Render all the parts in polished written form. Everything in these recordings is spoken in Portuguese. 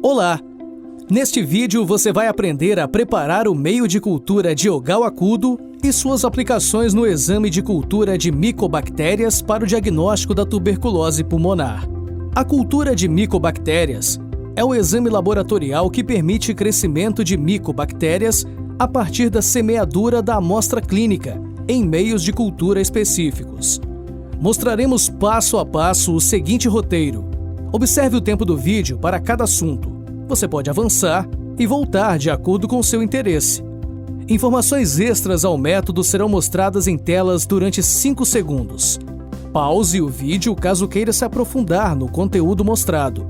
Olá! Neste vídeo você vai aprender a preparar o meio de cultura de Ogawa-Kudo e suas aplicações no exame de cultura de micobactérias para o diagnóstico da tuberculose pulmonar. A cultura de micobactérias é o exame laboratorial que permite crescimento de micobactérias a partir da semeadura da amostra clínica em meios de cultura específicos. Mostraremos passo a passo o seguinte roteiro. Observe o tempo do vídeo para cada assunto. Você pode avançar e voltar de acordo com seu interesse. Informações extras ao método serão mostradas em telas durante 5 segundos. Pause o vídeo caso queira se aprofundar no conteúdo mostrado.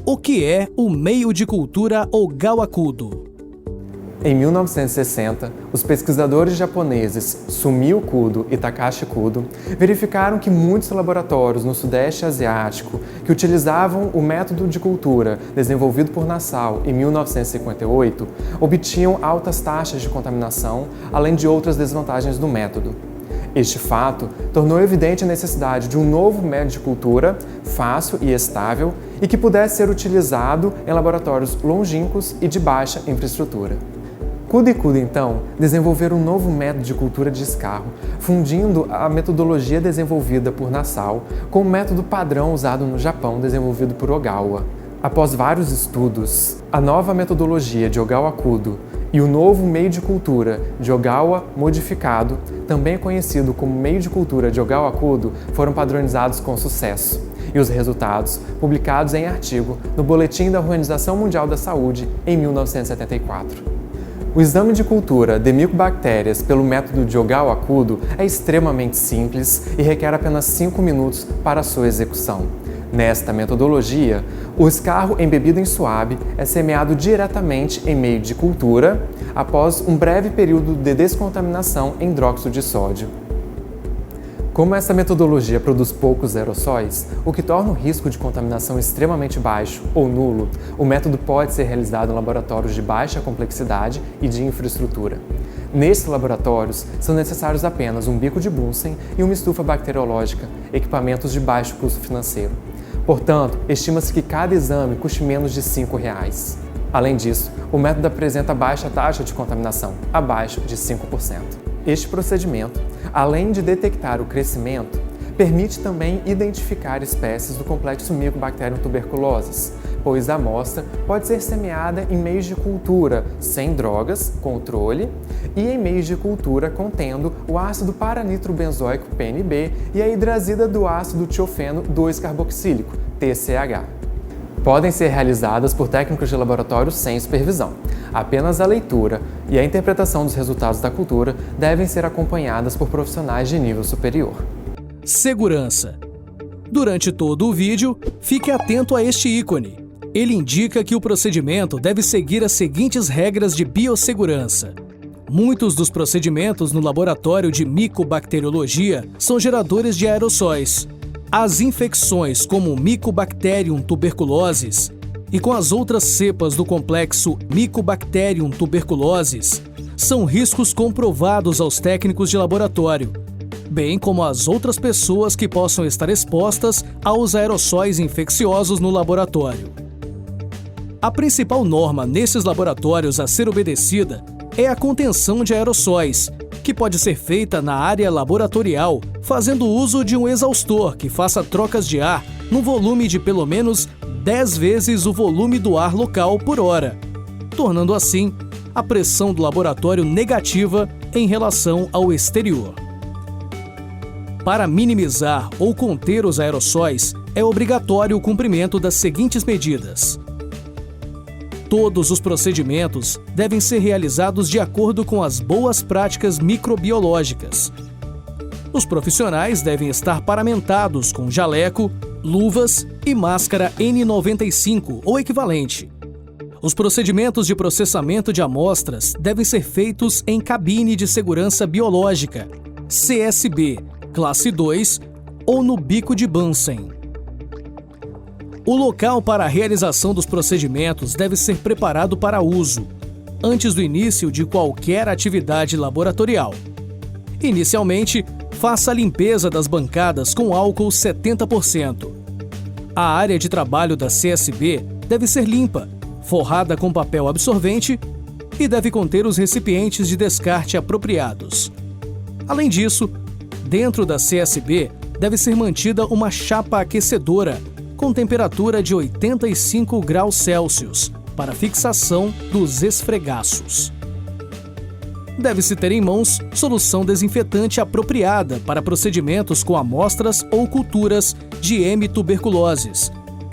O que é o meio de cultura Ogawa-Kudo? Em 1960, os pesquisadores japoneses Sumio Kudo e Takashi Kudo verificaram que muitos laboratórios no Sudeste Asiático que utilizavam o método de cultura desenvolvido por Nassau em 1958 obtinham altas taxas de contaminação, além de outras desvantagens do método. Este fato tornou evidente a necessidade de um novo método de cultura fácil e estável e que pudesse ser utilizado em laboratórios longínquos e de baixa infraestrutura. Kudo e Kudo, então, desenvolveram um novo método de cultura de escarro, fundindo a metodologia desenvolvida por Nassau com o método padrão usado no Japão, desenvolvido por Ogawa. Após vários estudos, a nova metodologia de Ogawa-Kudo e o novo meio de cultura de Ogawa modificado, também conhecido como meio de cultura de Ogawa-Kudo, foram padronizados com sucesso. E os resultados, publicados em artigo no Boletim da Organização Mundial da Saúde em 1974. O exame de cultura de micobactérias pelo método de Ogawa-Kudo é extremamente simples e requer apenas 5 minutos para sua execução. Nesta metodologia, o escarro embebido em suave é semeado diretamente em meio de cultura após um breve período de descontaminação em hidróxido de sódio. Como essa metodologia produz poucos aerossóis, o que torna o risco de contaminação extremamente baixo ou nulo, o método pode ser realizado em laboratórios de baixa complexidade e de infraestrutura. Nesses laboratórios, são necessários apenas um bico de Bunsen e uma estufa bacteriológica, equipamentos de baixo custo financeiro. Portanto, estima-se que cada exame custe menos de R$ 5. Além disso, o método apresenta baixa taxa de contaminação, abaixo de 5%. Este procedimento, além de detectar o crescimento, permite também identificar espécies do complexo Mycobacterium tuberculosis, pois a amostra pode ser semeada em meios de cultura sem drogas, controle, e em meios de cultura contendo o ácido paranitrobenzoico PNB e a hidrazida do ácido tiofeno 2-carboxílico, TCH. Podem ser realizadas por técnicos de laboratório sem supervisão. Apenas a leitura e a interpretação dos resultados da cultura devem ser acompanhadas por profissionais de nível superior. Segurança. Durante todo o vídeo, fique atento a este ícone. Ele indica que o procedimento deve seguir as seguintes regras de biossegurança. Muitos dos procedimentos no laboratório de micobacteriologia são geradores de aerossóis. As infecções como Mycobacterium tuberculosis e com as outras cepas do complexo Mycobacterium tuberculosis são riscos comprovados aos técnicos de laboratório, bem como às outras pessoas que possam estar expostas aos aerossóis infecciosos no laboratório. A principal norma nesses laboratórios a ser obedecida é a contenção de aerossóis, que pode ser feita na área laboratorial, fazendo uso de um exaustor que faça trocas de ar no volume de pelo menos 10 vezes o volume do ar local por hora, tornando assim a pressão do laboratório negativa em relação ao exterior. Para minimizar ou conter os aerossóis, é obrigatório o cumprimento das seguintes medidas. Todos os procedimentos devem ser realizados de acordo com as boas práticas microbiológicas. Os profissionais devem estar paramentados com jaleco, luvas e máscara N95 ou equivalente. Os procedimentos de processamento de amostras devem ser feitos em cabine de segurança biológica, CSB, classe 2 ou no bico de Bunsen. O local para a realização dos procedimentos deve ser preparado para uso, antes do início de qualquer atividade laboratorial. Inicialmente, faça a limpeza das bancadas com álcool 70%. A área de trabalho da CSB deve ser limpa, forrada com papel absorvente e deve conter os recipientes de descarte apropriados. Além disso, dentro da CSB deve ser mantida uma chapa aquecedora com temperatura de 85 graus Celsius para fixação dos esfregaços. Deve-se ter em mãos solução desinfetante apropriada para procedimentos com amostras ou culturas de M. tuberculoses,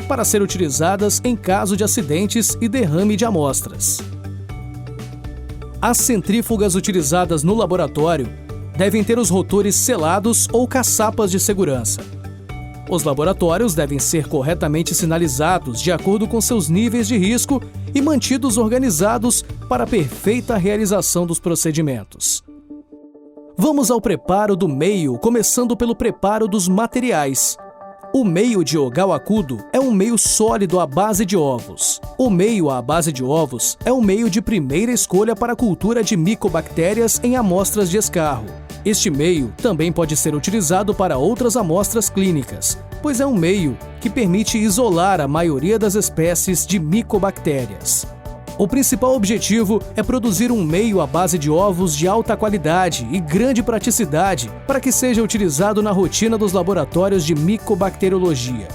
para ser utilizadas em caso de acidentes e derrame de amostras. As centrífugas utilizadas no laboratório devem ter os rotores selados ou caçapas de segurança. Os laboratórios devem ser corretamente sinalizados de acordo com seus níveis de risco e mantidos organizados para a perfeita realização dos procedimentos. Vamos ao preparo do meio, começando pelo preparo dos materiais. O meio de Ogawa-Kudo é um meio sólido à base de ovos. O meio à base de ovos é um meio de primeira escolha para a cultura de micobactérias em amostras de escarro. Este meio também pode ser utilizado para outras amostras clínicas, pois é um meio que permite isolar a maioria das espécies de micobactérias. O principal objetivo é produzir um meio à base de ovos de alta qualidade e grande praticidade para que seja utilizado na rotina dos laboratórios de micobacteriologia.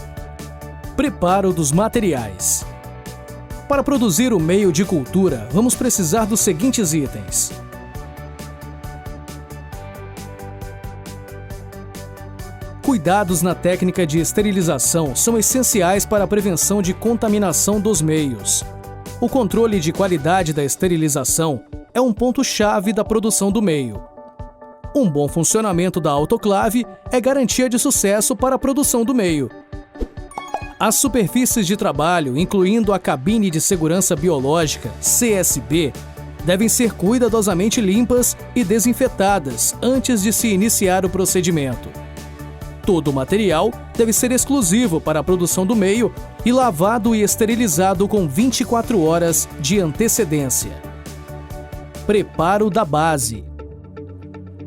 Preparo dos materiais. Para produzir o meio de cultura, vamos precisar dos seguintes itens: cuidados na técnica de esterilização são essenciais para a prevenção de contaminação dos meios. O controle de qualidade da esterilização é um ponto-chave da produção do meio. Um bom funcionamento da autoclave é garantia de sucesso para a produção do meio. As superfícies de trabalho, incluindo a cabine de segurança biológica, CSB, devem ser cuidadosamente limpas e desinfetadas antes de se iniciar o procedimento. Todo o material deve ser exclusivo para a produção do meio e lavado e esterilizado com 24 horas de antecedência. Preparo da base.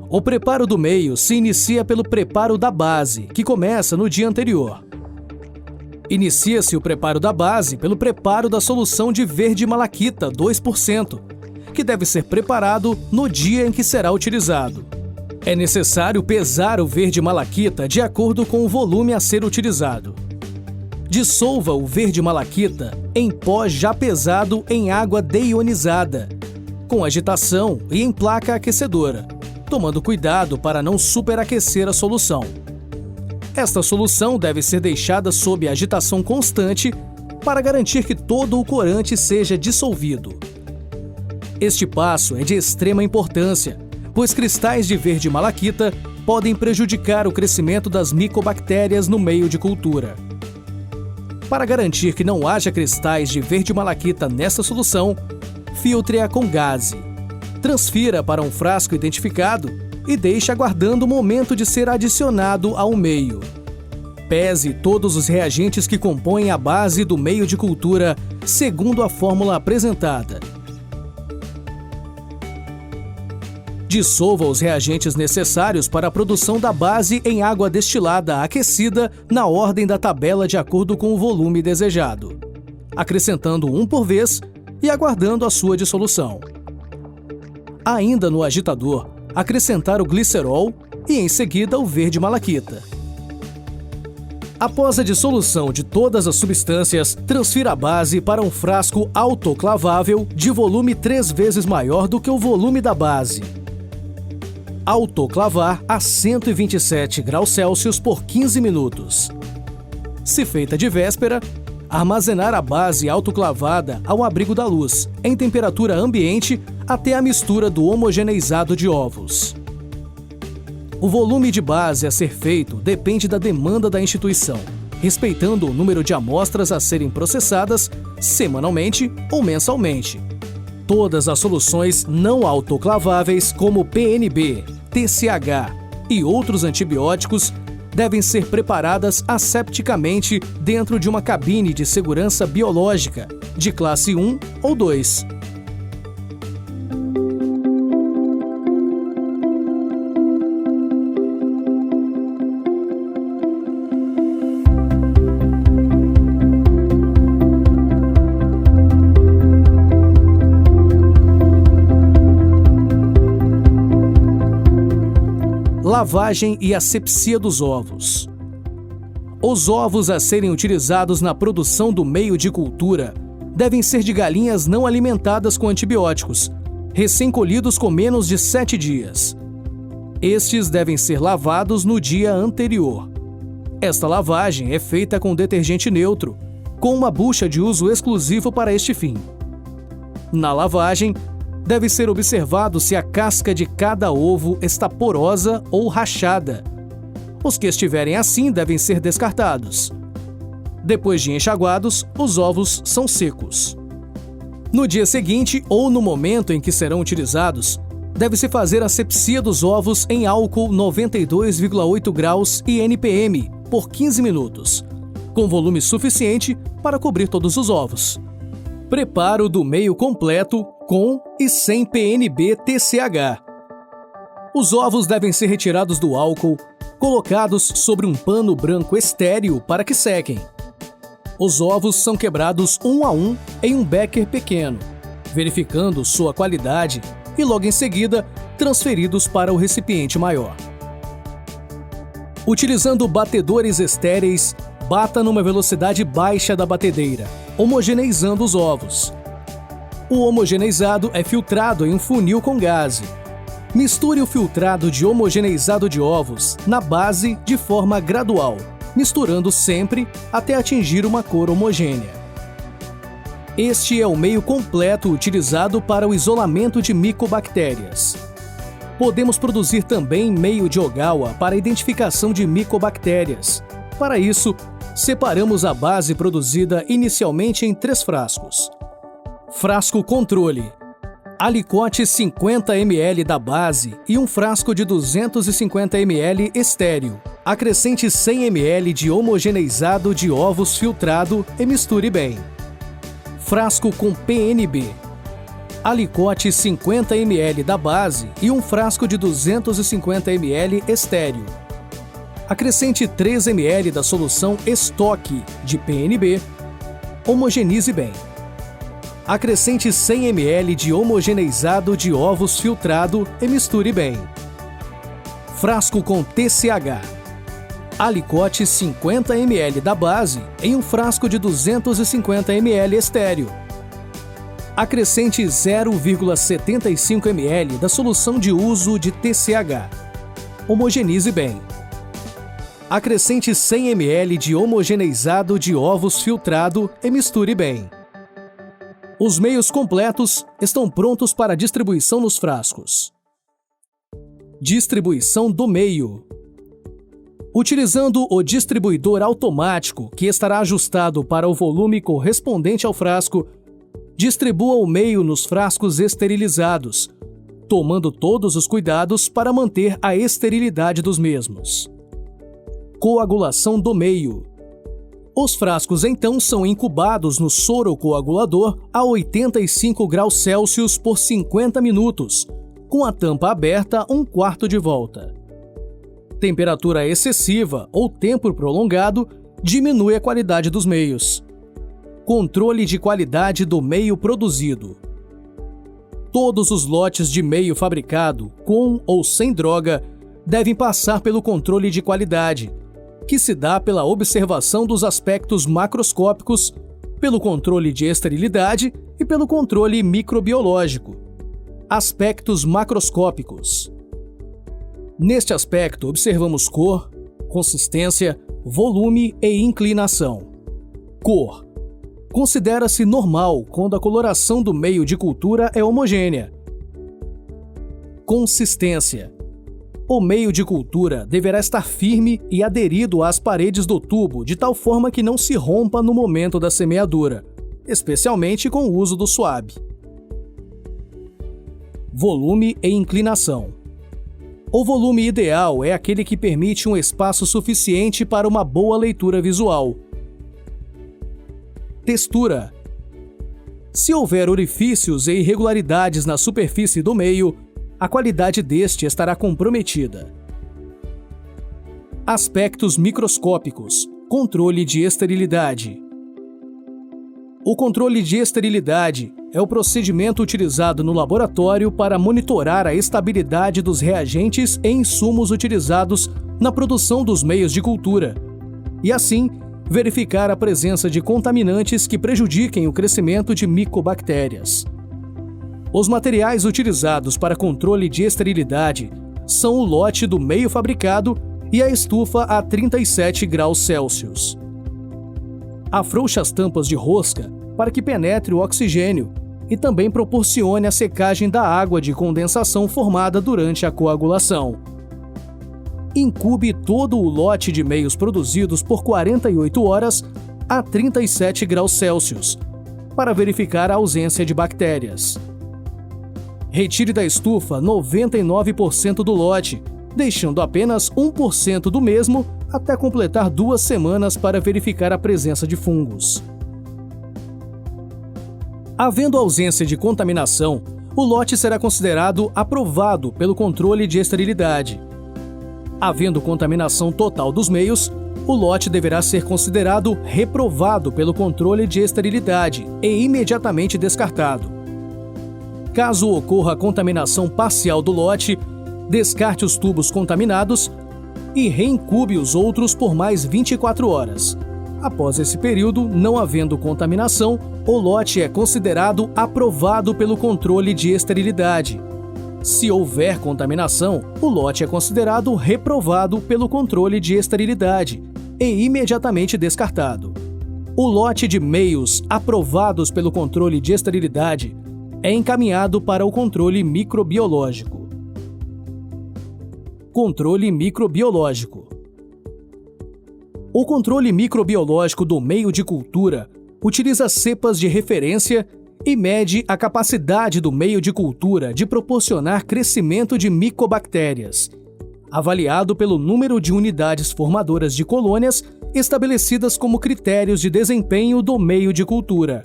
O preparo do meio se inicia pelo preparo da base, que começa no dia anterior. Inicia-se o preparo da base pelo preparo da solução de verde malaquita 2%, que deve ser preparado no dia em que será utilizado. É necessário pesar o verde malaquita de acordo com o volume a ser utilizado. Dissolva o verde malaquita em pó já pesado em água deionizada, com agitação e em placa aquecedora, tomando cuidado para não superaquecer a solução. Esta solução deve ser deixada sob agitação constante para garantir que todo o corante seja dissolvido. Este passo é de extrema importância, pois cristais de verde malaquita podem prejudicar o crescimento das micobactérias no meio de cultura. Para garantir que não haja cristais de verde malaquita nesta solução, filtre-a com gaze. Transfira para um frasco identificado e deixe aguardando o momento de ser adicionado ao meio. Pese todos os reagentes que compõem a base do meio de cultura segundo a fórmula apresentada. Dissolva os reagentes necessários para a produção da base em água destilada aquecida na ordem da tabela de acordo com o volume desejado, acrescentando um por vez e aguardando a sua dissolução. Ainda no agitador, acrescentar o glicerol e em seguida o verde malaquita. Após a dissolução de todas as substâncias, transfira a base para um frasco autoclavável de volume 3 vezes maior do que o volume da base. Autoclavar a 127 graus Celsius por 15 minutos. Se feita de véspera, armazenar a base autoclavada ao abrigo da luz, em temperatura ambiente, até a mistura do homogeneizado de ovos. O volume de base a ser feito depende da demanda da instituição, respeitando o número de amostras a serem processadas semanalmente ou mensalmente. Todas as soluções não autoclaváveis, como PNB, TCH e outros antibióticos, devem ser preparadas asepticamente dentro de uma cabine de segurança biológica, de classe 1 ou 2. Lavagem e asepsia dos ovos. Os ovos a serem utilizados na produção do meio de cultura devem ser de galinhas não alimentadas com antibióticos, recém-colhidos com menos de 7 dias. Estes devem ser lavados no dia anterior. Esta lavagem é feita com detergente neutro, com uma bucha de uso exclusivo para este fim. Na lavagem, deve ser observado se a casca de cada ovo está porosa ou rachada. Os que estiverem assim devem ser descartados. Depois de enxaguados, os ovos são secos. No dia seguinte ou no momento em que serão utilizados, deve-se fazer a asepsia dos ovos em álcool 92,8 graus e NPM por 15 minutos, com volume suficiente para cobrir todos os ovos. Preparo do meio completo com e sem PNB-TCH. Os ovos devem ser retirados do álcool, colocados sobre um pano branco estéril para que sequem. Os ovos são quebrados um a um em um becker pequeno, verificando sua qualidade e logo em seguida transferidos para o recipiente maior. Utilizando batedores estéreis, bata numa velocidade baixa da batedeira, homogeneizando os ovos. O homogeneizado é filtrado em um funil com gaze. Misture o filtrado de homogeneizado de ovos na base de forma gradual, misturando sempre até atingir uma cor homogênea. Este é o meio completo utilizado para o isolamento de micobactérias. Podemos produzir também meio de Ogawa para a identificação de micobactérias. Para isso, separamos a base produzida inicialmente em 3 frascos. Frasco controle. Alicote 50 ml da base e um frasco de 250 ml estéril. Acrescente 100 ml de homogeneizado de ovos filtrado e misture bem. Frasco com PNB. Alicote 50 ml da base e um frasco de 250 ml estéril. Acrescente 3 ml da solução estoque de PNB. Homogenize bem. Acrescente 100 ml de homogeneizado de ovos filtrado e misture bem. Frasco com TCH. Alicote 50 ml da base em um frasco de 250 ml estéril. Acrescente 0,75 ml da solução de uso de TCH. Homogenize bem. Acrescente 100 ml de homogeneizado de ovos filtrado e misture bem. Os meios completos estão prontos para distribuição nos frascos. Distribuição do meio. Utilizando o distribuidor automático, que estará ajustado para o volume correspondente ao frasco, distribua o meio nos frascos esterilizados, tomando todos os cuidados para manter a esterilidade dos mesmos. Coagulação do meio. Os frascos então são incubados no soro coagulador a 85 graus Celsius por 50 minutos, com a tampa aberta 1/4 de volta. Temperatura excessiva ou tempo prolongado diminui a qualidade dos meios. Controle de qualidade do meio produzido. Todos os lotes de meio fabricado, com ou sem droga, devem passar pelo controle de qualidade, que se dá pela observação dos aspectos macroscópicos, pelo controle de esterilidade e pelo controle microbiológico. Aspectos macroscópicos. Neste aspecto, observamos cor, consistência, volume e inclinação. Cor. Considera-se normal quando a coloração do meio de cultura é homogênea. Consistência. O meio de cultura deverá estar firme e aderido às paredes do tubo de tal forma que não se rompa no momento da semeadura, especialmente com o uso do suave. Volume e inclinação. O volume ideal é aquele que permite um espaço suficiente para uma boa leitura visual. Textura. Se houver orifícios e irregularidades na superfície do meio, a qualidade deste estará comprometida. Aspectos microscópicos. Controle de esterilidade. O controle de esterilidade é o procedimento utilizado no laboratório para monitorar a estabilidade dos reagentes e insumos utilizados na produção dos meios de cultura, e assim verificar a presença de contaminantes que prejudiquem o crescimento de micobactérias. Os materiais utilizados para controle de esterilidade são o lote do meio fabricado e a estufa a 37 graus Celsius. Afrouxe as tampas de rosca para que penetre o oxigênio e também proporcione a secagem da água de condensação formada durante a coagulação. Incube todo o lote de meios produzidos por 48 horas a 37 graus Celsius para verificar a ausência de bactérias. Retire da estufa 99% do lote, deixando apenas 1% do mesmo até completar 2 semanas para verificar a presença de fungos. Havendo ausência de contaminação, o lote será considerado aprovado pelo controle de esterilidade. Havendo contaminação total dos meios, o lote deverá ser considerado reprovado pelo controle de esterilidade e imediatamente descartado. Caso ocorra contaminação parcial do lote, descarte os tubos contaminados e reincube os outros por mais 24 horas. Após esse período, não havendo contaminação, o lote é considerado aprovado pelo controle de esterilidade. Se houver contaminação, o lote é considerado reprovado pelo controle de esterilidade e imediatamente descartado. O lote de meios aprovados pelo controle de esterilidade é encaminhado para o controle microbiológico. Controle microbiológico. O controle microbiológico do meio de cultura utiliza cepas de referência e mede a capacidade do meio de cultura de proporcionar crescimento de micobactérias, avaliado pelo número de unidades formadoras de colônias estabelecidas como critérios de desempenho do meio de cultura.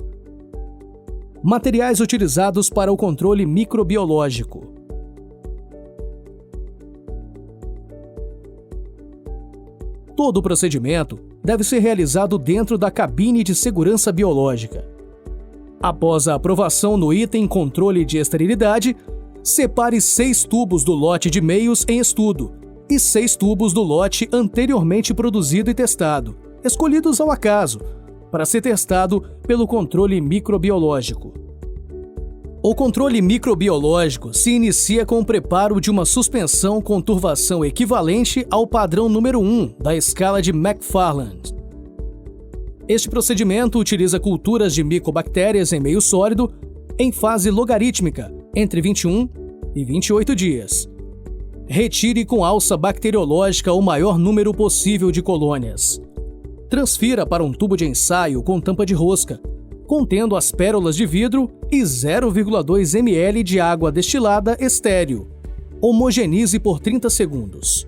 Materiais utilizados para o controle microbiológico. Todo o procedimento deve ser realizado dentro da cabine de segurança biológica. Após a aprovação no item controle de esterilidade, separe 6 tubos do lote de meios em estudo e 6 tubos do lote anteriormente produzido e testado, escolhidos ao acaso, para ser testado pelo controle microbiológico. O controle microbiológico se inicia com o preparo de uma suspensão com turvação equivalente ao padrão número 1 da escala de McFarland. Este procedimento utiliza culturas de micobactérias em meio sólido em fase logarítmica entre 21 e 28 dias. Retire com alça bacteriológica o maior número possível de colônias. Transfira para um tubo de ensaio com tampa de rosca, contendo as pérolas de vidro e 0,2 ml de água destilada estéril. Homogeneize por 30 segundos.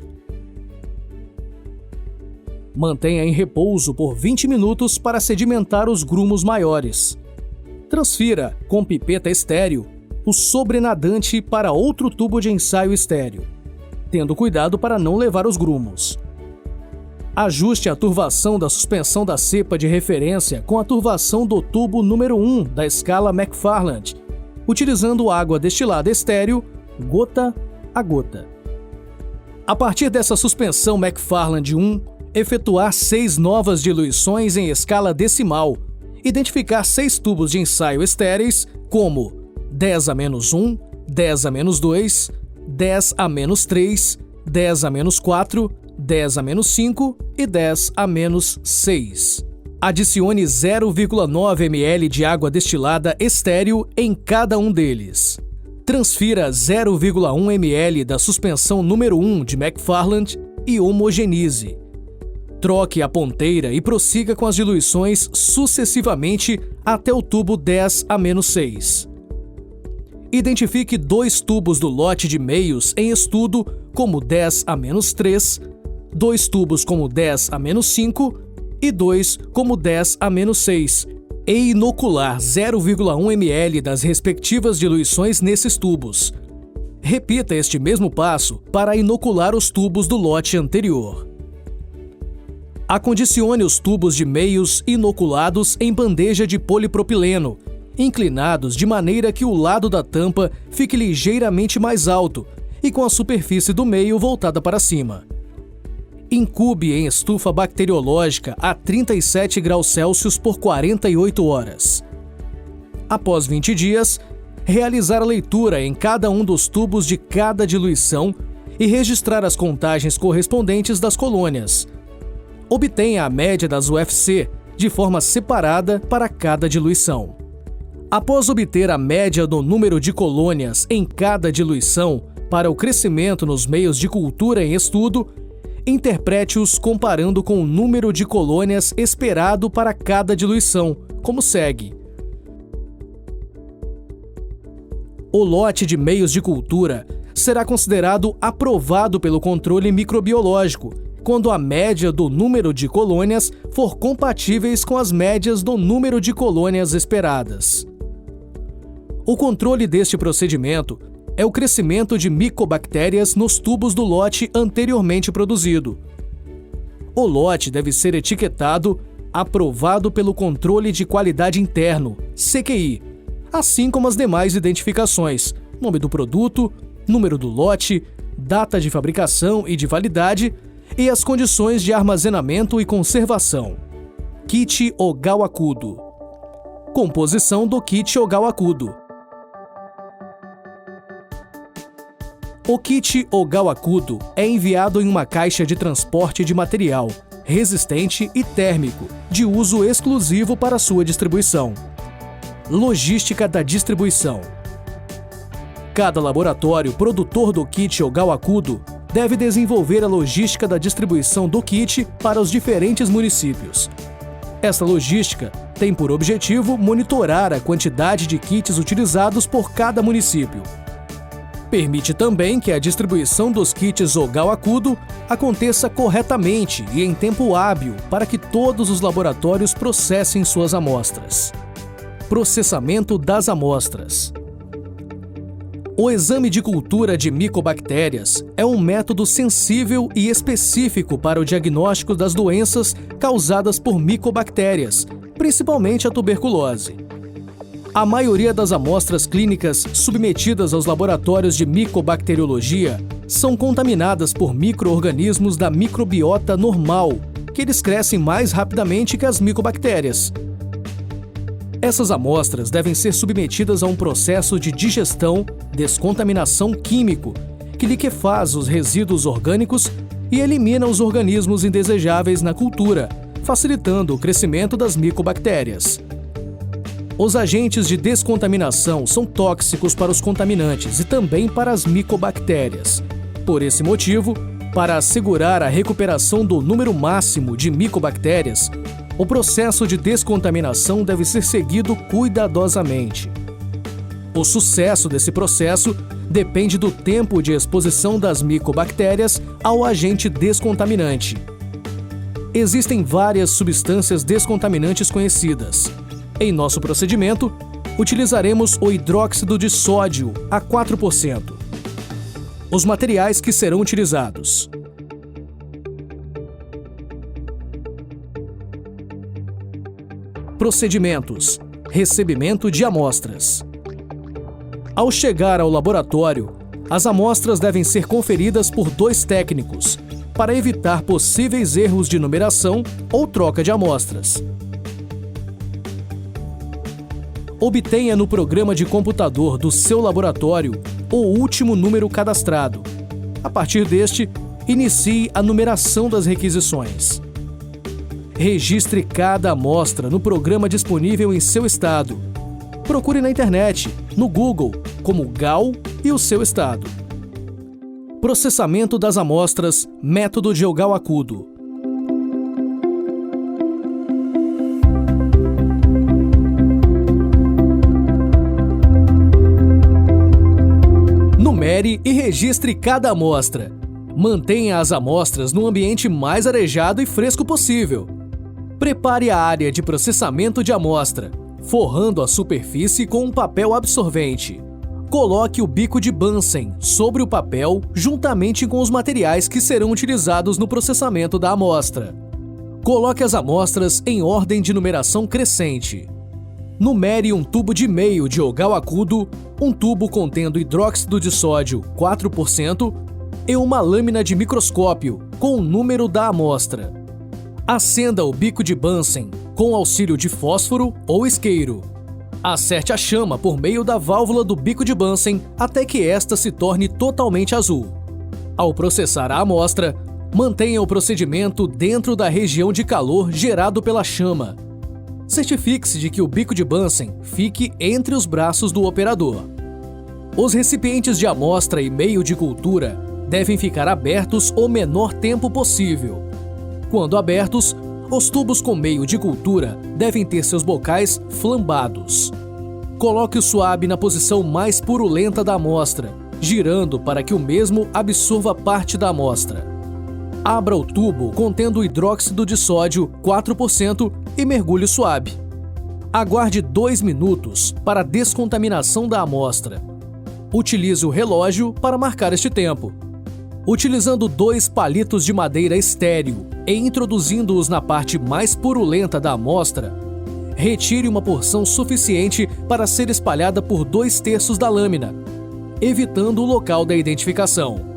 Mantenha em repouso por 20 minutos para sedimentar os grumos maiores. Transfira, com pipeta estéril, o sobrenadante para outro tubo de ensaio estéril, tendo cuidado para não levar os grumos. Ajuste a turvação da suspensão da cepa de referência com a turvação do tubo número 1 da escala McFarland, utilizando água destilada estéril, gota a gota. A partir dessa suspensão McFarland 1, efetuar 6 novas diluições em escala decimal, identificar 6 tubos de ensaio estéreis como 10-1, 10-2, 10-3, 10-4, 10-5 e 10-6. Adicione 0,9 ml de água destilada estéril em cada um deles. Transfira 0,1 ml da suspensão número 1 de McFarland e homogeneize. Troque a ponteira e prossiga com as diluições sucessivamente até o tubo 10-6. Identifique 2 tubos do lote de meios em estudo como 10-3, 2 tubos como 10-5 e 2 como 10-6, e inocular 0,1 ml das respectivas diluições nesses tubos. Repita este mesmo passo para inocular os tubos do lote anterior. Acondicione os tubos de meios inoculados em bandeja de polipropileno, inclinados de maneira que o lado da tampa fique ligeiramente mais alto e com a superfície do meio voltada para cima. Incube em estufa bacteriológica a 37 graus Celsius por 48 horas. Após 20 dias, realizar a leitura em cada um dos tubos de cada diluição e registrar as contagens correspondentes das colônias. Obtenha a média das UFC de forma separada para cada diluição. Após obter a média do número de colônias em cada diluição para o crescimento nos meios de cultura em estudo, interprete-os comparando com o número de colônias esperado para cada diluição, como segue. O lote de meios de cultura será considerado aprovado pelo controle microbiológico quando a média do número de colônias for compatíveis com as médias do número de colônias esperadas. O controle deste procedimento é o crescimento de micobactérias nos tubos do lote anteriormente produzido. O lote deve ser etiquetado aprovado pelo Controle de Qualidade Interno, CQI, assim como as demais identificações, nome do produto, número do lote, data de fabricação e de validade e as condições de armazenamento e conservação. Kit Ogawa-Kudo. Composição do kit Ogawa-Kudo. O kit Ogawa-Kudo é enviado em uma caixa de transporte de material, resistente e térmico, de uso exclusivo para sua distribuição. Logística da distribuição. Cada laboratório produtor do kit Ogawa-Kudo deve desenvolver a logística da distribuição do kit para os diferentes municípios. Essa logística tem por objetivo monitorar a quantidade de kits utilizados por cada município. Permite também que a distribuição dos kits Ogawa-Kudo aconteça corretamente e em tempo hábil para que todos os laboratórios processem suas amostras. Processamento das amostras. O exame de cultura de micobactérias é um método sensível e específico para o diagnóstico das doenças causadas por micobactérias, principalmente a tuberculose. A maioria das amostras clínicas submetidas aos laboratórios de micobacteriologia são contaminadas por micro-organismos da microbiota normal, que eles crescem mais rapidamente que as micobactérias. Essas amostras devem ser submetidas a um processo de digestão, descontaminação químico, que liquefaz os resíduos orgânicos e elimina os organismos indesejáveis na cultura, facilitando o crescimento das micobactérias. Os agentes de descontaminação são tóxicos para os contaminantes e também para as micobactérias. Por esse motivo, para assegurar a recuperação do número máximo de micobactérias, o processo de descontaminação deve ser seguido cuidadosamente. O sucesso desse processo depende do tempo de exposição das micobactérias ao agente descontaminante. Existem várias substâncias descontaminantes conhecidas. Em nosso procedimento, utilizaremos o hidróxido de sódio a 4%. Os materiais que serão utilizados: procedimentos: recebimento de amostras. Ao chegar ao laboratório, as amostras devem ser conferidas por 2 técnicos para evitar possíveis erros de numeração ou troca de amostras. Obtenha no programa de computador do seu laboratório o último número cadastrado. A partir deste, inicie a numeração das requisições. Registre cada amostra no programa disponível em seu estado. Procure na internet, no Google, como GAL e o seu estado. Processamento das amostras, método de Ogawa-Kudo. Numere e registre cada amostra. Mantenha as amostras no ambiente mais arejado e fresco possível. Prepare a área de processamento de amostra, forrando a superfície com um papel absorvente. Coloque o bico de Bunsen sobre o papel juntamente com os materiais que serão utilizados no processamento da amostra. Coloque as amostras em ordem de numeração crescente. Numere um tubo de meio de Ogal agudo, um tubo contendo hidróxido de sódio 4% e uma lâmina de microscópio com o número da amostra. Acenda o bico de Bunsen com auxílio de fósforo ou isqueiro. Acerte a chama por meio da válvula do bico de Bunsen até que esta se torne totalmente azul. Ao processar a amostra, mantenha o procedimento dentro da região de calor gerado pela chama. Certifique-se de que o bico de Bunsen fique entre os braços do operador. Os recipientes de amostra e meio de cultura devem ficar abertos o menor tempo possível. Quando abertos, os tubos com meio de cultura devem ter seus bocais flambados. Coloque o suave na posição mais purulenta da amostra, girando para que o mesmo absorva parte da amostra. Abra o tubo contendo hidróxido de sódio 4% e mergulhe suave. Aguarde 2 minutos para a descontaminação da amostra. Utilize o relógio para marcar este tempo. Utilizando 2 palitos de madeira estéril e introduzindo-os na parte mais purulenta da amostra, retire uma porção suficiente para ser espalhada por 2/3 da lâmina, evitando o local da identificação.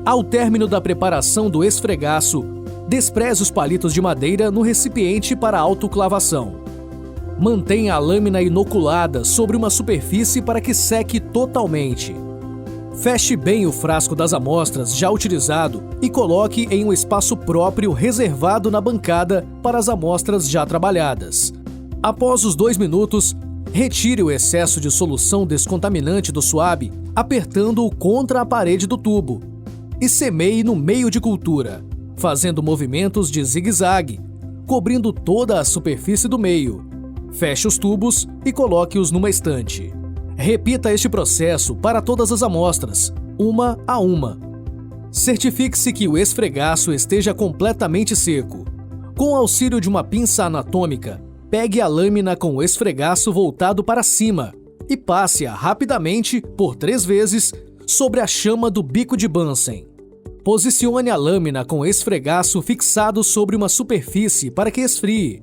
Ao término da preparação do esfregaço, despreze os palitos de madeira no recipiente para autoclavação. Mantenha a lâmina inoculada sobre uma superfície para que seque totalmente. Feche bem o frasco das amostras já utilizado e coloque em um espaço próprio reservado na bancada para as amostras já trabalhadas. Após os 2 minutos, retire o excesso de solução descontaminante do suave, apertando-o contra a parede do tubo, e semeie no meio de cultura, fazendo movimentos de zigue-zague, cobrindo toda a superfície do meio. Feche os tubos e coloque-os numa estante. Repita este processo para todas as amostras, uma a uma. Certifique-se que o esfregaço esteja completamente seco. Com o auxílio de uma pinça anatômica, pegue a lâmina com o esfregaço voltado para cima e passe-a rapidamente por 3 vezes sobre a chama do bico de Bunsen. Posicione a lâmina com o esfregaço fixado sobre uma superfície para que esfrie.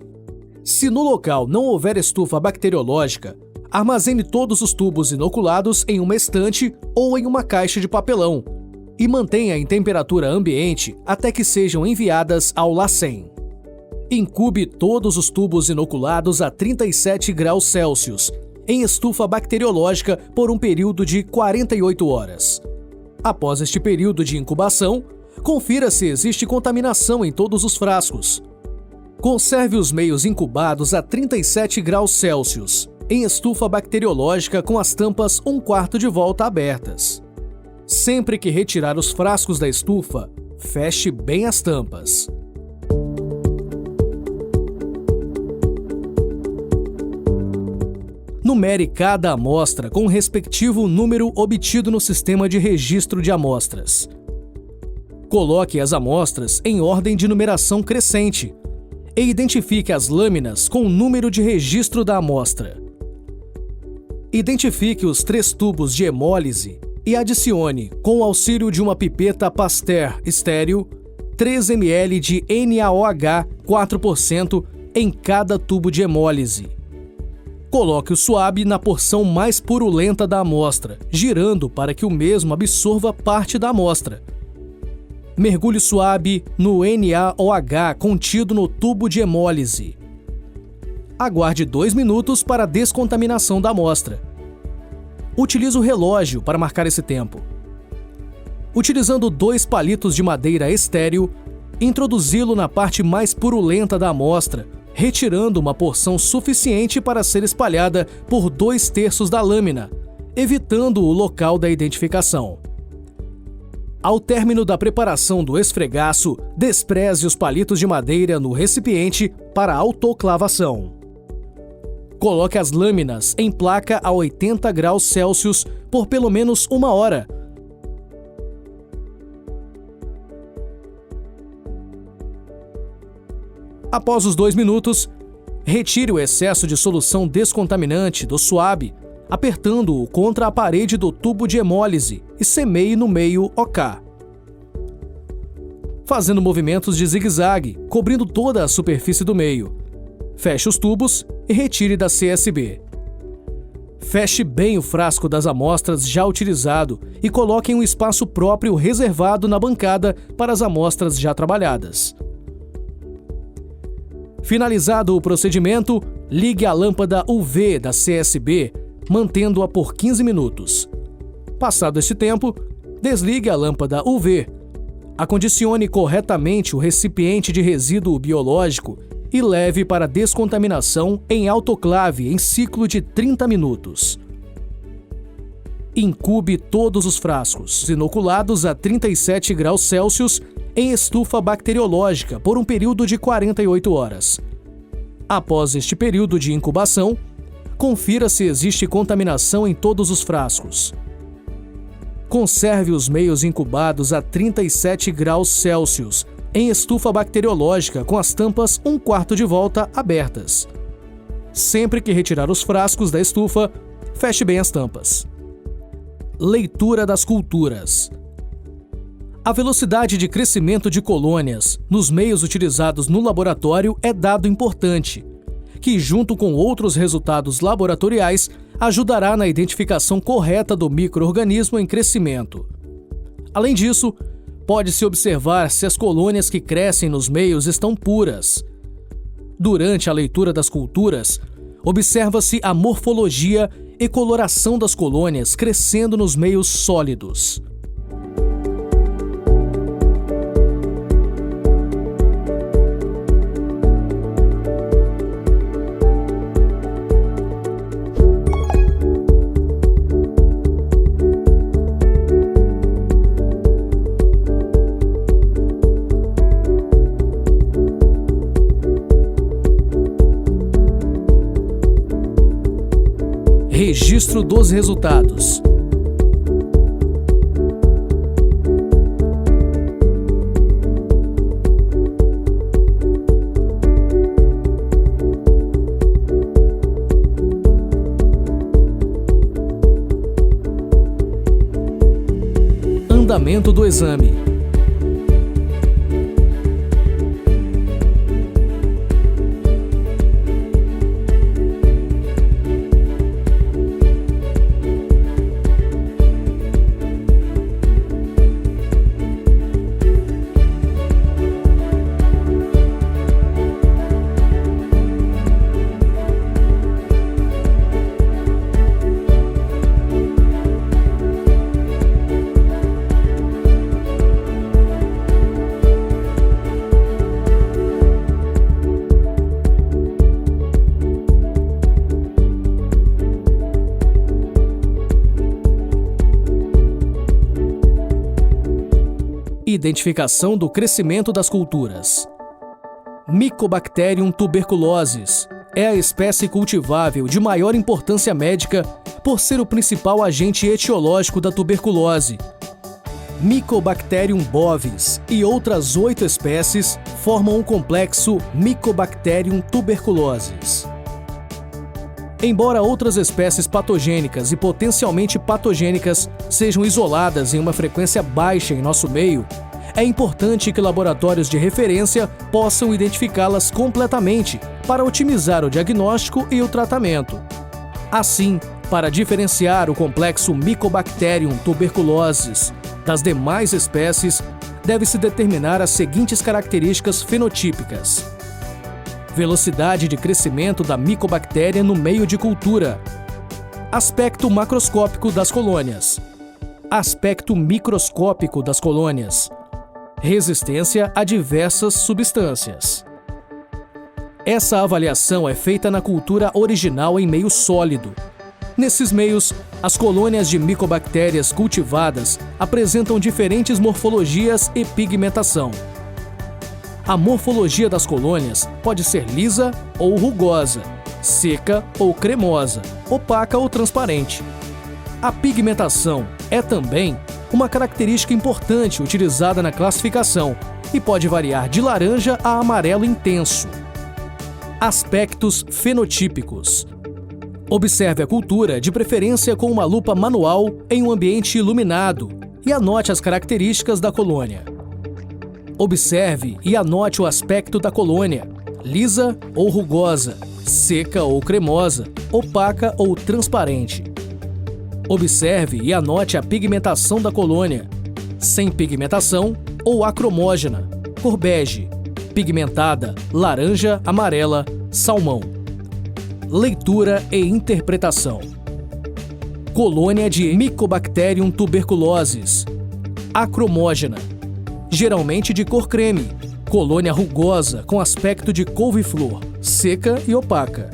Se no local não houver estufa bacteriológica, armazene todos os tubos inoculados em uma estante ou em uma caixa de papelão e mantenha em temperatura ambiente até que sejam enviadas ao LACEN. Incube todos os tubos inoculados a 37 graus Celsius em estufa bacteriológica por um período de 48 horas. Após este período de incubação, confira se existe contaminação em todos os frascos. Conserve os meios incubados a 37 graus Celsius em estufa bacteriológica com as tampas 1/4 de volta abertas. Sempre que retirar os frascos da estufa, feche bem as tampas. Numere cada amostra com o respectivo número obtido no sistema de registro de amostras. Coloque as amostras em ordem de numeração crescente e identifique as lâminas com o número de registro da amostra. Identifique os 3 tubos de hemólise e adicione, com o auxílio de uma pipeta Pasteur estéril, 3 ml de NaOH 4% em cada tubo de hemólise. Coloque o suave na porção mais purulenta da amostra, girando para que o mesmo absorva parte da amostra. Mergulhe o suave no NaOH contido no tubo de hemólise. Aguarde 2 minutos para a descontaminação da amostra. Utilize o relógio para marcar esse tempo. Utilizando 2 palitos de madeira estéril, introduzi-lo na parte mais purulenta da amostra, retirando uma porção suficiente para ser espalhada por 2/3 da lâmina, evitando o local da identificação. Ao término da preparação do esfregaço, despreze os palitos de madeira no recipiente para autoclavação. Coloque as lâminas em placa a 80 graus Celsius por pelo menos 1 hora. Após os 2 minutos, retire o excesso de solução descontaminante do suave, apertando-o contra a parede do tubo de hemólise e semeie no meio OK. fazendo movimentos de zigue-zague, cobrindo toda a superfície do meio. Feche os tubos e retire da CSB. Feche bem o frasco das amostras já utilizado e coloque em um espaço próprio reservado na bancada para as amostras já trabalhadas. Finalizado o procedimento, ligue a lâmpada UV da CSB, mantendo-a por 15 minutos. Passado este tempo, desligue a lâmpada UV. Acondicione corretamente o recipiente de resíduo biológico e leve para descontaminação em autoclave em ciclo de 30 minutos. Incube todos os frascos inoculados a 37 graus Celsius em estufa bacteriológica por um período de 48 horas. Após este período de incubação, confira se existe contaminação em todos os frascos. Conserve os meios incubados a 37 graus Celsius em estufa bacteriológica com as tampas 1/4 de volta abertas. Sempre que retirar os frascos da estufa, feche bem as tampas. Leitura das culturas. A velocidade de crescimento de colônias nos meios utilizados no laboratório é dado importante, que, junto com outros resultados laboratoriais, ajudará na identificação correta do micro-organismo em crescimento. Além disso, pode-se observar se as colônias que crescem nos meios estão puras. Durante a leitura das culturas, observa-se a morfologia e coloração das colônias crescendo nos meios sólidos. Registro dos resultados. Andamento do exame. Identificação do crescimento das culturas. Mycobacterium tuberculosis é a espécie cultivável de maior importância médica por ser o principal agente etiológico da tuberculose. Mycobacterium bovis e outras 8 espécies formam o complexo Mycobacterium tuberculosis. Embora outras espécies patogênicas e potencialmente patogênicas sejam isoladas em uma frequência baixa em nosso meio, é importante que laboratórios de referência possam identificá-las completamente para otimizar o diagnóstico e o tratamento. Assim, para diferenciar o complexo Mycobacterium tuberculosis das demais espécies, deve-se determinar as seguintes características fenotípicas: velocidade de crescimento da micobactéria no meio de cultura, aspecto macroscópico das colônias, aspecto microscópico das colônias, resistência a diversas substâncias. Essa avaliação é feita na cultura original em meio sólido. Nesses meios, as colônias de micobactérias cultivadas apresentam diferentes morfologias e pigmentação. A morfologia das colônias pode ser lisa ou rugosa, seca ou cremosa, opaca ou transparente. A pigmentação é também uma característica importante utilizada na classificação e pode variar de laranja a amarelo intenso. Aspectos fenotípicos. Observe a cultura, de preferência com uma lupa manual em um ambiente iluminado, e anote as características da colônia. Observe e anote o aspecto da colônia: lisa ou rugosa, seca ou cremosa, opaca ou transparente. Observe e anote a pigmentação da colônia: sem pigmentação ou acromógena, cor bege, pigmentada, laranja, amarela, salmão. Leitura e interpretação. Colônia de Mycobacterium tuberculosis. Acromógena, geralmente de cor creme. Colônia rugosa com aspecto de couve-flor, seca e opaca.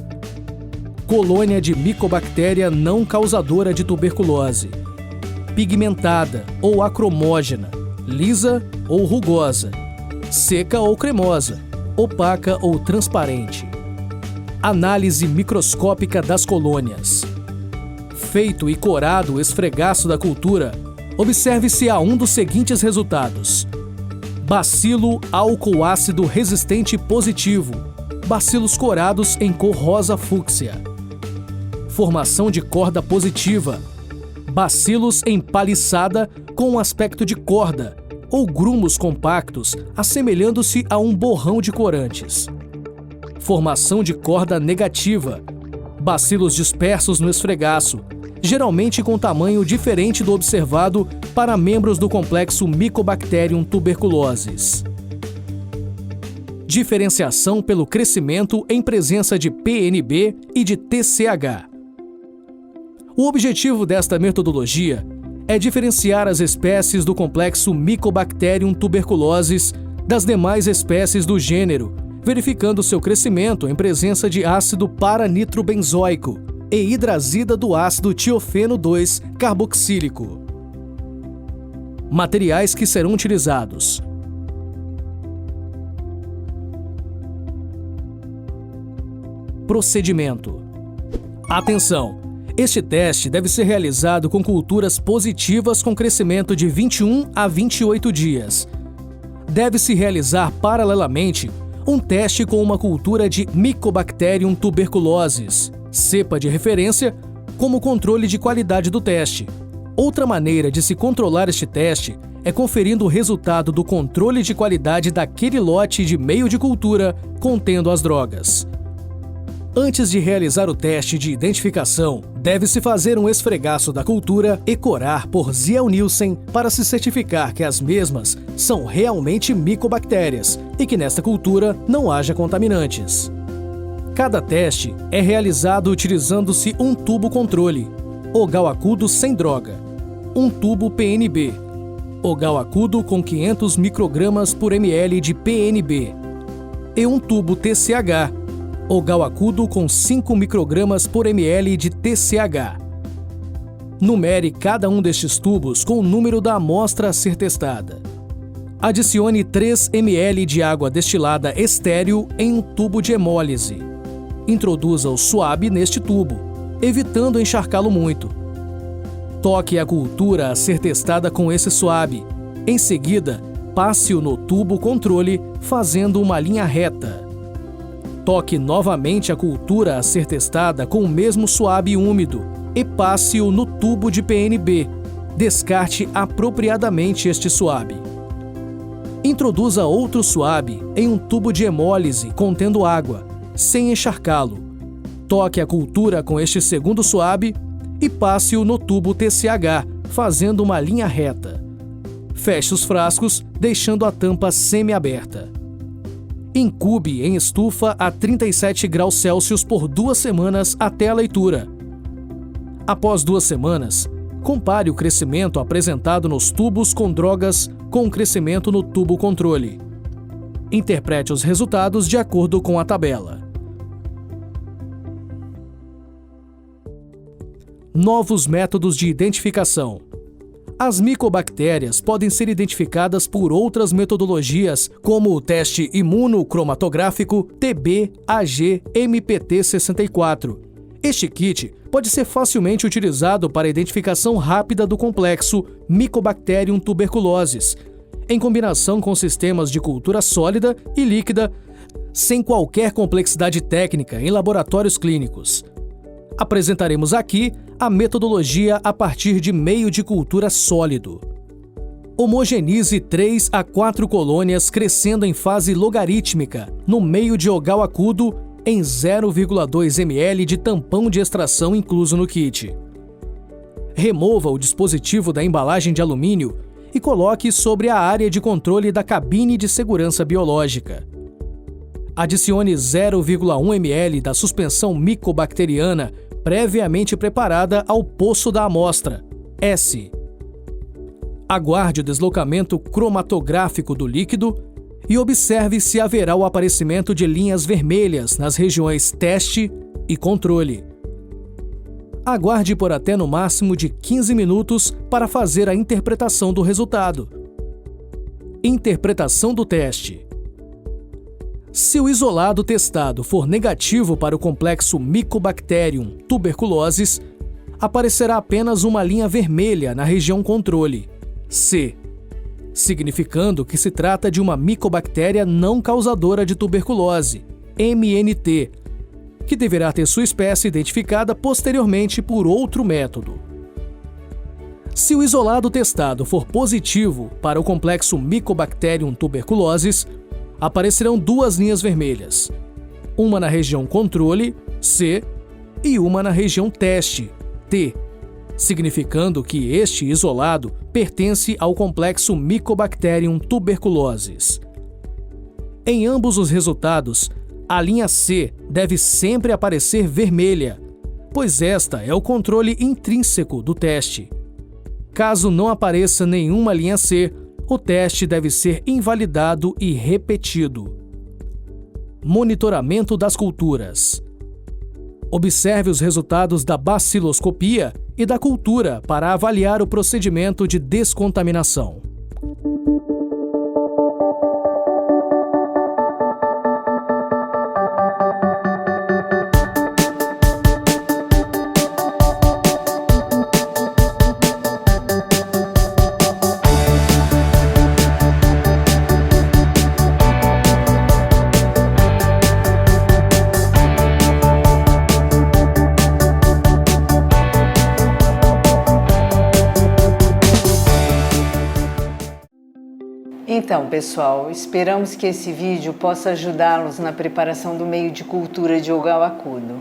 Colônia de Mycobacteria não causadora de tuberculose. Pigmentada ou acromógena, lisa ou rugosa, seca ou cremosa, opaca ou transparente. Análise microscópica das colônias. Feito e corado o esfregaço da cultura, observe-se a um dos seguintes resultados: bacilo álcool ácido resistente positivo, bacilos corados em cor rosa fúcsia. Formação de corda positiva, bacilos em paliçada com aspecto de corda, ou grumos compactos, assemelhando-se a um borrão de corantes. Formação de corda negativa, bacilos dispersos no esfregaço, geralmente com tamanho diferente do observado para membros do complexo Mycobacterium tuberculosis. Diferenciação pelo crescimento em presença de PNB e de TCH. O objetivo desta metodologia é diferenciar as espécies do complexo Mycobacterium tuberculosis das demais espécies do gênero, verificando seu crescimento em presença de ácido paranitrobenzoico e hidrazida do ácido tiofeno 2 carboxílico. Materiais que serão utilizados: procedimento. Atenção! Este teste deve ser realizado com culturas positivas com crescimento de 21 a 28 dias. Deve-se realizar paralelamente um teste com uma cultura de Mycobacterium tuberculosis, cepa de referência, como controle de qualidade do teste. Outra maneira de se controlar este teste é conferindo o resultado do controle de qualidade daquele lote de meio de cultura contendo as drogas. Antes de realizar o teste de identificação, deve-se fazer um esfregaço da cultura e corar por Ziehl-Neelsen para se certificar que as mesmas são realmente micobactérias e que nesta cultura não haja contaminantes. Cada teste é realizado utilizando-se um tubo controle, o Gal-Acudo sem droga, um tubo PNB, o Gal-Acudo com 500 microgramas por ml de PNB e um tubo TCH, o Gal-Acudo com 5 microgramas por ml de TCH. Numere cada um destes tubos com o número da amostra a ser testada. Adicione 3 ml de água destilada estéril em um tubo de hemólise. Introduza o suave neste tubo, evitando encharcá-lo muito. Toque a cultura a ser testada com esse suave. Em seguida, passe-o no tubo controle, fazendo uma linha reta. Toque novamente a cultura a ser testada com o mesmo suave úmido e passe-o no tubo de PNB. Descarte apropriadamente este suave. Introduza outro suave em um tubo de hemólise contendo água, sem encharcá-lo. Toque a cultura com este segundo suave e passe-o no tubo TCH, fazendo uma linha reta. Feche os frascos, deixando a tampa semi-aberta. Incube em estufa a 37 graus Celsius por 2 semanas até a leitura. Após 2 semanas, compare o crescimento apresentado nos tubos com drogas com o crescimento no tubo controle. Interprete os resultados de acordo com a tabela. Novos métodos de identificação. As micobactérias podem ser identificadas por outras metodologias, como o teste imunocromatográfico TB-AG-MPT64. Este kit pode ser facilmente utilizado para a identificação rápida do complexo Mycobacterium tuberculosis, em combinação com sistemas de cultura sólida e líquida, sem qualquer complexidade técnica em laboratórios clínicos. Apresentaremos aqui a metodologia a partir de meio de cultura sólido. Homogenize 3 a 4 colônias crescendo em fase logarítmica, no meio de Ogal Acudo, em 0,2 ml de tampão de extração incluso no kit. Remova o dispositivo da embalagem de alumínio e coloque sobre a área de controle da cabine de segurança biológica. Adicione 0,1 ml da suspensão micobacteriana previamente preparada ao poço da amostra, S. Aguarde o deslocamento cromatográfico do líquido e observe se haverá o aparecimento de linhas vermelhas nas regiões teste e controle. Aguarde por até no máximo de 15 minutos para fazer a interpretação do resultado. Interpretação do teste. Se o isolado testado for negativo para o complexo Mycobacterium tuberculosis, aparecerá apenas uma linha vermelha na região controle, C, significando que se trata de uma micobactéria não causadora de tuberculose, MNT, que deverá ter sua espécie identificada posteriormente por outro método. Se o isolado testado for positivo para o complexo Mycobacterium tuberculosis, aparecerão 2 linhas vermelhas, uma na região controle, C, e uma na região teste, T, significando que este isolado pertence ao complexo Mycobacterium tuberculosis. Em ambos os resultados, a linha C deve sempre aparecer vermelha, pois esta é o controle intrínseco do teste. Caso não apareça nenhuma linha C, o teste deve ser invalidado e repetido. Monitoramento das culturas. Observe os resultados da baciloscopia e da cultura para avaliar o procedimento de descontaminação. Então, pessoal, esperamos que esse vídeo possa ajudá-los na preparação do meio de cultura de Ogal Acudo.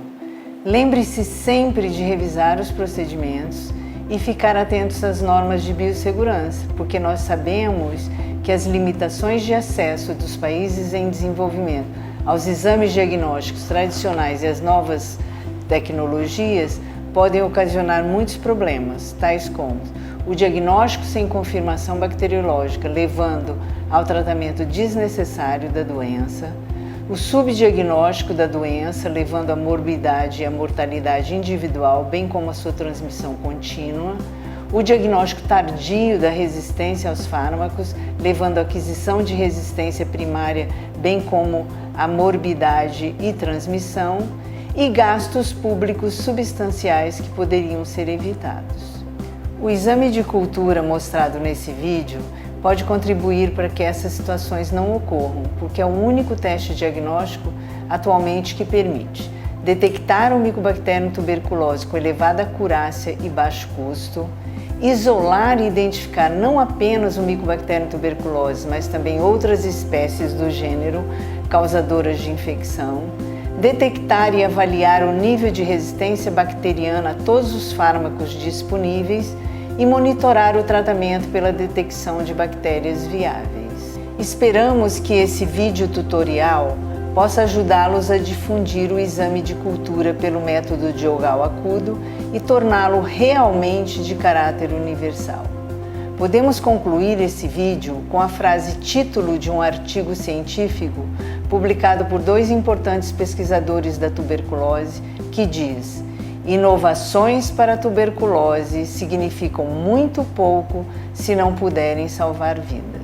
Lembre-se sempre de revisar os procedimentos e ficar atentos às normas de biossegurança, porque nós sabemos que as limitações de acesso dos países em desenvolvimento aos exames diagnósticos tradicionais e às novas tecnologias podem ocasionar muitos problemas, tais como o diagnóstico sem confirmação bacteriológica, levando ao tratamento desnecessário da doença, o subdiagnóstico da doença, levando à morbidade e à mortalidade individual, bem como a sua transmissão contínua, o diagnóstico tardio da resistência aos fármacos, levando à aquisição de resistência primária, bem como a morbidade e transmissão, e gastos públicos substanciais que poderiam ser evitados. O exame de cultura mostrado nesse vídeo pode contribuir para que essas situações não ocorram, porque é o único teste diagnóstico atualmente que permite detectar o Mycobacterium tuberculose com elevada acurácia e baixo custo, isolar e identificar não apenas o Mycobacterium tuberculose, mas também outras espécies do gênero causadoras de infecção, detectar e avaliar o nível de resistência bacteriana a todos os fármacos disponíveis e monitorar o tratamento pela detecção de bactérias viáveis. Esperamos que esse vídeo tutorial possa ajudá-los a difundir o exame de cultura pelo método de Ogal Acudo e torná-lo realmente de caráter universal. Podemos concluir esse vídeo com a frase título de um artigo científico publicado por 2 importantes pesquisadores da tuberculose, que diz: inovações para a tuberculose significam muito pouco se não puderem salvar vidas.